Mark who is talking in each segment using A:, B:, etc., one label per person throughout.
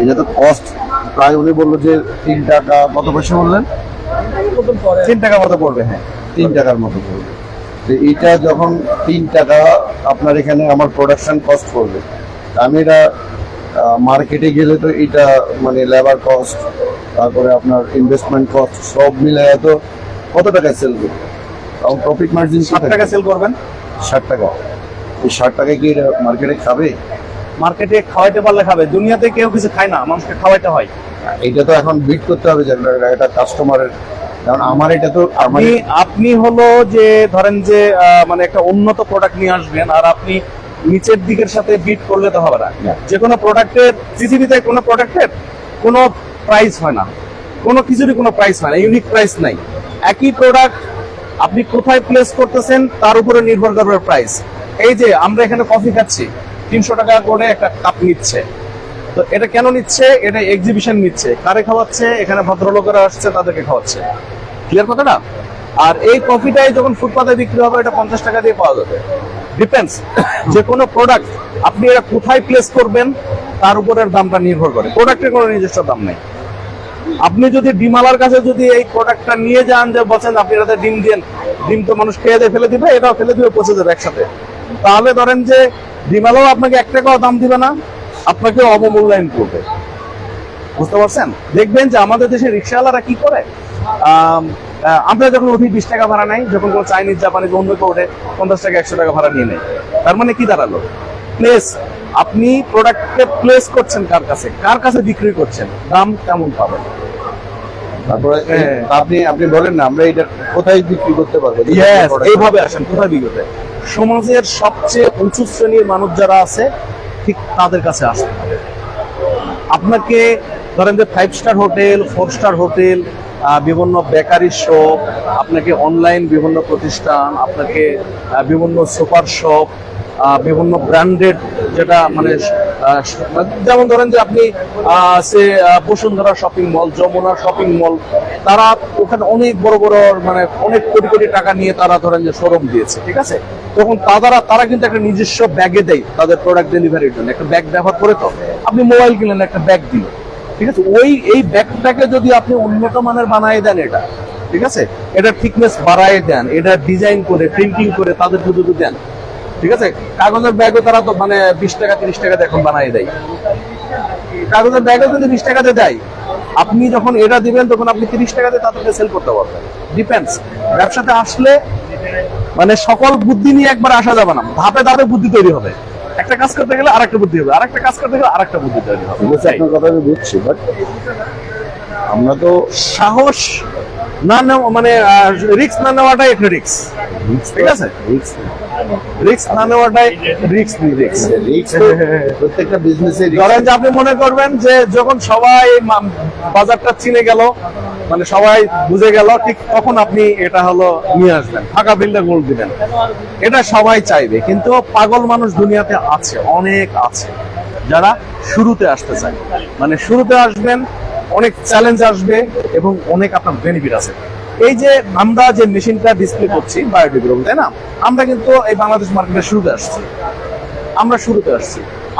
A: এটা তো কস্ট প্রায় উনি বললো যে 3 টাকা কত পয়সা বললেন, 3 টাকা মতো পড়বে। হ্যাঁ, 3 টাকার মতো পড়বে। তো এটা যখন 3 টাকা আপনার এখানে আমার প্রোডাকশন কস্ট পড়বে, আমি এটা মার্কেটে গেলে তো এটা মানে লেবার কস্ট, তারপরে আপনার ইনভেস্টমেন্ট কস্ট সব মিলে তো কত টাকায় সেল করবে? কারণ প্রফিট মার্জিন
B: 60 টাকা সেল করবেন।
A: 60 টাকা, এই 60 টাকায় কি মার্কেটে খাবে?
B: মার্কেটে খাওয়াইতে পারলে খাবে, দুনিয়াতে কেউ কিছু খায় না, মানুষকে খাওয়াইতে হয়।
A: এটা তো এখন বিট করতে হবে যে এটা কাস্টমারের, কারণ আমার এটা তো
B: আপনি হলো যে ধরেন যে মানে একটা উন্নত প্রোডাক্ট নিয়ে আসবেন, আর আপনি নিচের দিকের সাথে বিট করলে তো হবে না। যে কোনো প্রোডাক্টের, পৃথিবীতে কোনো প্রোডাক্টের কোনো প্রাইস হয় না, কোনো কিছুরই কোনো প্রাইস হয় না, ইউনিক প্রাইস নাই। একই প্রোডাক্ট আপনি কোথায় প্লেস করতেছেন তার উপরে নির্ভর করবে প্রাইস। এই যে আমরা এখানে কফি খাচ্ছি, 300 টাকা করে একটা কাপ নিচ্ছে, তো এটা কেন নিচ্ছে? এটা এক্সিবিশন নিচ্ছে, কারে খাওয়াচ্ছে? এখানে ভদ্রলোকেরা আসছে, তাদেরকে খাওয়াচ্ছে। ক্লিয়ার কথাটা? আর এই কফিটাই যখন ফুটপাতে বিক্রি হবে, এটা 50 টাকা দিয়ে পাওয়া যাবে। ডিপেন্ডস, যে কোনো প্রোডাক্ট আপনি এটা কোথায় প্লেস করবেন তার উপরের দামটা নির্ভর করে, প্রোডাক্টের কোনো নিজস্ব দাম নেই। আপনি যদি ডিমালার কাছে যদি এই প্রোডাক্টটা নিয়ে যান, যে বলছেন আপনি এটাতে ডিম দেন, ডিম তো মানুষ খেয়ে দিয়ে ফেলে দিবে, এটাও ফেলে দিবে, পচে যাবে একসাথে, তাহলে ধরেন যে ডিমালাও আপনাকে 1 টাকাও দাম দিবে না, আপনাকে অবমূল্যায়ন করবে। বুঝতে পারছেন? দেখবেন যে আমাদের দেশের রিক্সাওয়ালারা কি করে, আমরা যখন উঠি 20 টাকা ভাড়া নেই, যখন কোনো চাইনিজ জাপানিজ অন্য কেউ ওঠে 50 টাকা 100 টাকা ভাড়া নিয়ে নেয়। তার মানে কি দাঁড়ালো? প্লেস, আপনি প্রোডাক্টকে প্লেস করছেন কার কাছে, কার কাছে বিক্রি করছেন, দাম কেমন পাবেন।
A: তারপরে আপনি বলেন না আমরা এটা কোথায় বিক্রি করতে পারবো?
B: এইভাবে আসেন, কোথায় বিক্রি করতে? সমাজের সবচেয়ে উঁচু শ্রেণীর মানুষ যারা আছে, ঠিক তাদের কাছে আসতে হবে। আপনাকে ধরেন যে 5 স্টার হোটেল, 4 স্টার হোটেল, বিভিন্ন বেকারি শপ, আপনাকে অনলাইন বিভিন্ন প্রতিষ্ঠান, আপনাকে বিভিন্ন সুপার শপ, বিভিন্ন ব্র্যান্ডেড, যেটা মানে যেমন ধরেন যে আপনি Bashundhara shopping mall, Jamuna shopping mall, তারা ওখানে অনেক বড় বড় মানে অনেক কোটি কোটি টাকা নিয়ে তারা ধরেন যে শোরুম দিয়েছে, ঠিক আছে? তখন তারা কিন্তু একটা নিজস্ব ব্যাগে দেয় তাদের প্রোডাক্ট ডেলিভারির জন্য, একটা ব্যাগ ব্যবহার করে। তো আপনি মোবাইল কিনলেন, একটা ব্যাগ দিল, ঠিক আছে? এই ব্যাগটাকে যদি আপনি উন্নত মানের বানিয়ে দেন, এটা ঠিক আছে, এটা থিকনেস বাড়ায় দেন, এটা ডিজাইন করে প্রিন্টিং করে তাদেরকে যদি দেন, ঠিক আছে? কাগজের ব্যাগও তারা তো মানে 20 টাকা 30 টাকাতে এখন বানিয়ে দেয়। কাগজের ব্যাগও যদি 20 টাকাতে দেয়, আপনি যখন এটা দিবেন তখন আপনি 30 টাকাতে তাদেরকে সেল করতে পারবেন। ডিপেন্ডস, ব্যবসাতে আসলে মানে সকল বুদ্ধি নিয়ে একবার আসা যাবে না, ধাপে ধাপে বুদ্ধি তৈরি হবে। একটা কাজ করতে গেলে আরেকটা বুদ্ধি হবে, আরেকটা কাজ করতে গেলে আরেকটা বুদ্ধি তৈরি হবে।
A: আপনার কথা আমি বুঝছি, বাট আমরা তো
B: সাহস না নেওয়া মানে রিস্ক না নেওয়াটাই একটা রিস্ক, ঠিক আছে? রিস্ক না নেওয়াটাই রিস্ক।
A: প্রত্যেকটা বিজনেসে
B: ধরেন যে আপনি মনে করবেন যে যখন সবাই বাজারটা চিনে গেল, মানে সবাই বুঝে গেল, ঠিক তখন আপনি এটা হলো নিয়ে আসবেন, ফাঁকা বিলটা গোল দিবেন, এটা সবাই চাইবে। কিন্তু পাগল মানুষ দুনিয়াতে আছে, অনেক আছে, যারা শুরুতে আসতে চায়। মানে শুরুতে আসবেন, অনেক চ্যালেঞ্জ আসবে এবং অনেক আপনার বেনিফিট আছে। এই যে আমরা যে মেশিনটা ডিসপ্লে করছি বায়োডিগ্রেডেবল, তাই না? আমরা কিন্তু এই বাংলাদেশ মার্কেটে শুরুতে আসছি,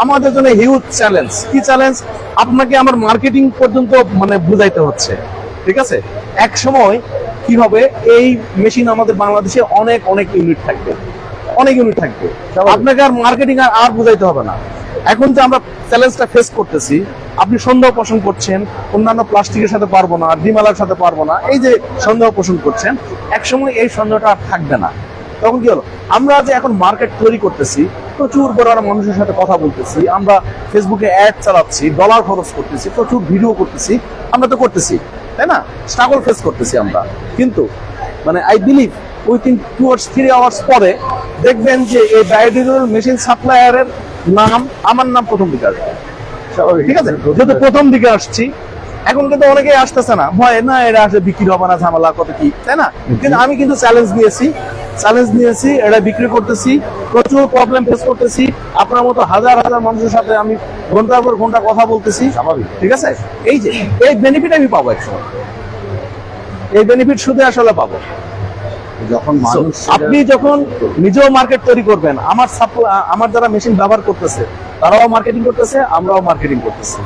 B: আমাদের জন্য হিউজ চ্যালেঞ্জ। কি চ্যালেঞ্জ? আপনাকে আমার মার্কেটিং পর্যন্ত মানে বুঝাইতে হচ্ছে, ঠিক আছে? এক সময় কি হবে, এই মেশিন আমাদের বাংলাদেশে অনেক অনেক ইউনিট থাকবে, আপনাকে আর মার্কেটিং আর বুঝাইতে হবে না। এখন যে আমরা চ্যালেঞ্জটা ফেস করতেছি, আপনি সন্দেহ পোষণ করছেন অন্যান্য প্লাস্টিকের সাথে পারবো না, ডিমালার সাথে পারবো না, এই যে সন্দেহ পোষণ করছেন, একসময় এই সন্দেহটা আর থাকবে না। তখন কি হলো, আমরা যে এখন মার্কেট তৈরি করতেছি, প্রচুর বড় বড় মানুষের সাথে কথা বলতেছি, আমরা ফেসবুকে অ্যাড চালাচ্ছি, ডলার খরচ করতেছি, প্রচুর ভিডিও করতেছি, আমরা তো করতেছি, তাই না? স্ট্রাগল ফেস করতেছি আমরা। কিন্তু মানে I believe within 2 or 3 hours পরে দেখবেন যে এই বায়োডিগ্রেডেবল মেশিন সাপ্লায়ারের নাম, আমার নাম প্রথম দিকে আসবে, ঠিক আছে? যেহেতু প্রথম দিকে আসছি, এখন কিন্তু অনেকেই আসতেছে না, ভয় না, এটা আসলে বিক্রি হবে না, ঝামেলা কত কি, তাই না? কিন্তু আমি কিন্তু চ্যালেঞ্জ নিয়েছি, এটা বিক্রি করতেছি, প্রচুর প্রবলেম ফেস করতেছি, আপনার মতো হাজার হাজার মানুষের সাথে আমি ঘন্টার পর ঘন্টা কথা বলতেছি, ঠিক আছে? এই যে এই বেনিফিট আমি পাবো, একসময় এই বেনিফিট শুধু আসলে পাবো
A: যখন
B: আপনি যখন নিজেও মার্কেট তৈরি করবেন। আমার যারা মেশিন ব্যবহার করতেছে তারাও মার্কেটিং করতেছে, আমরাও মার্কেটিং করতেছি।